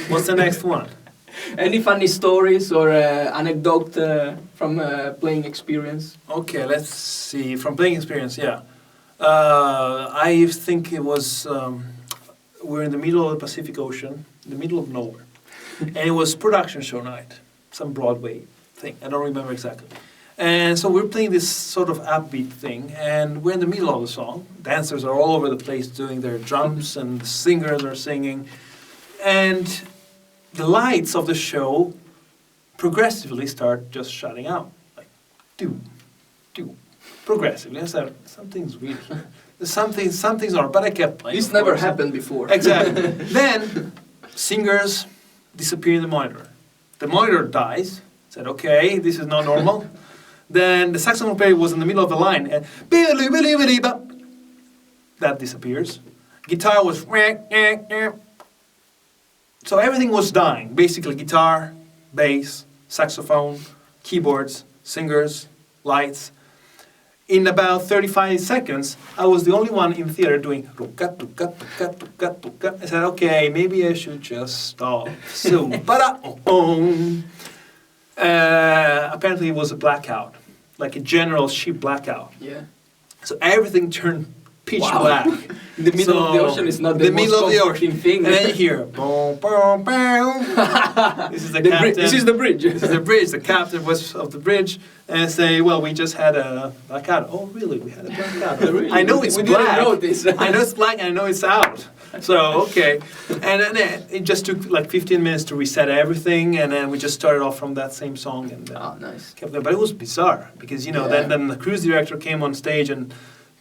What's the next one? Any funny stories or anecdote from playing experience? Okay, let's see. From playing experience, yeah. I think it was, we're in the middle of the Pacific Ocean, in the middle of nowhere. And it was production show night, some Broadway thing, I don't remember exactly. And so we're playing this sort of upbeat thing, and we're in the middle of the song. Dancers are all over the place doing their drums, and the singers are singing. And the lights of the show progressively start just shutting out. Like, do, progressively. I said, something's weird here. Something's wrong, but I kept playing. This never happened before. Exactly. Then, singers disappear in the monitor. The monitor dies. Said, okay, this is not normal. Then the saxophone player was in the middle of the line, and that disappears. Guitar was, so everything was dying. Basically, guitar, bass, saxophone, keyboards, singers, lights. In about 35 seconds, I was the only one in theater doing I said, okay, maybe I should just stop soon. Apparently it was a blackout, like a general ship blackout. Yeah. So everything turned pitch black. The middle of the ocean is not the most middle of the ocean thing. And then you hear, boom, boom, boom. This is the captain. This is the bridge. This is the bridge. The captain was of the bridge, and say, well, we just had a blackout. Oh, really? We had a blackout. Really? I know it's we black. Didn't know this. I know it's black, and I know it's out. So, okay. And then it just took like 15 minutes to reset everything, and then we just started off from that same song. And Nice. kept going. But it was bizarre, because, then the cruise director came on stage and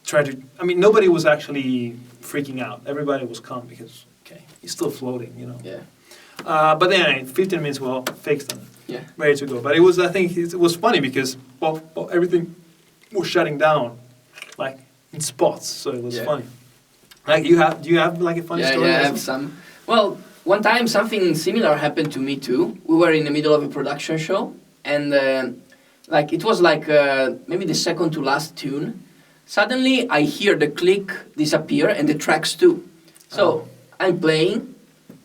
tried to, nobody was actually freaking out. Everybody was calm, because, okay, he's still floating, Yeah. But then 15 minutes, well, fixed and ready to go. But it was, I think, it was funny because everything was shutting down, like in spots. So it was funny. Like do you have like a funny story? Yeah, I have some. Well, one time something similar happened to me too. We were in the middle of a production show, and it was maybe the second to last tune. Suddenly, I hear the click disappear and the tracks too. So I'm playing.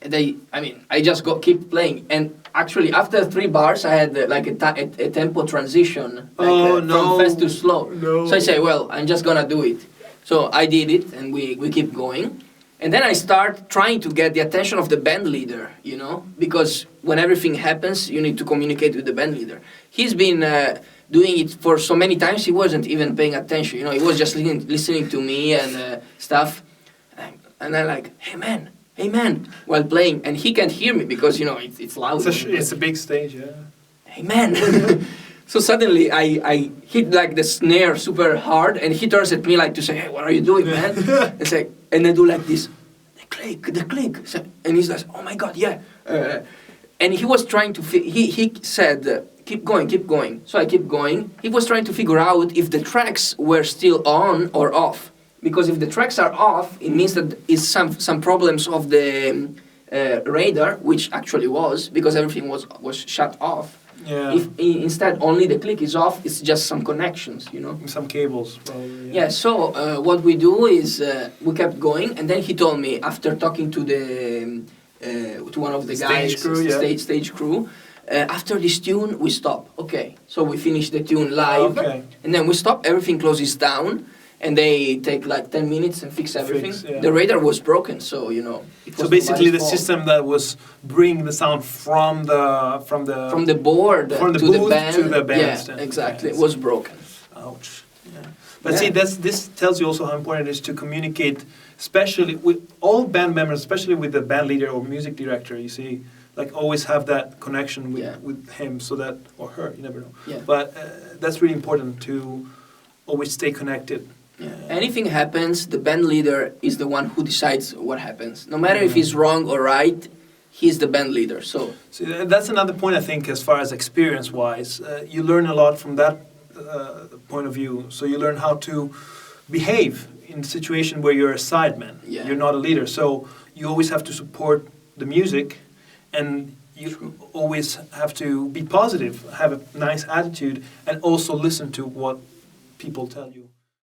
I just keep playing, and actually after 3 bars, I had a tempo transition, from fast to slow. No. So I say, well, I'm just gonna do it. So I did it, and we keep going, and then I start trying to get the attention of the band leader, because when everything happens, you need to communicate with the band leader. He's been doing it for so many times, he wasn't even paying attention. He was just listening to me and stuff, and I'm like, hey man, while playing, and he can't hear me because it's loud. It's a big stage, yeah. Hey man. So suddenly I hit the snare super hard, and he turns at me to say, hey, what are you doing, man? And I do like this, the click. So, and he's like, oh my God, yeah. And he was trying to, he said, keep going. So I keep going. He was trying to figure out if the tracks were still on or off. Because if the tracks are off, it means that it's some problems of the radar, which actually was, because everything was shut off. Yeah. If instead only the click is off, it's just some connections, Some cables, probably. Yeah. So what we do is we kept going, and then he told me after talking to to one of the guys, stage crew. After this tune, we stop. Okay. So we finish the tune live, and then we stop. Everything closes down. And they take 10 minutes and fix everything. The radar was broken, so it was so basically, the system that was bringing the sound from the board from the to booth the band. To the band. Yeah, exactly. It was broken. Ouch. Yeah. But see, this tells you also how important it is to communicate, especially with all band members, especially with the band leader or music director. You see, always have that connection with him, so that, or her, you never know. Yeah. But that's really important to always stay connected. Anything happens, the band leader is the one who decides what happens. No matter if he's wrong or right, he's the band leader. So that's another point, I think, as far as experience-wise. You learn a lot from that point of view. So you learn how to behave in a situation where you're a sideman. Yeah. You're not a leader. So you always have to support the music, and you always have to be positive, have a nice attitude, and also listen to what people tell you.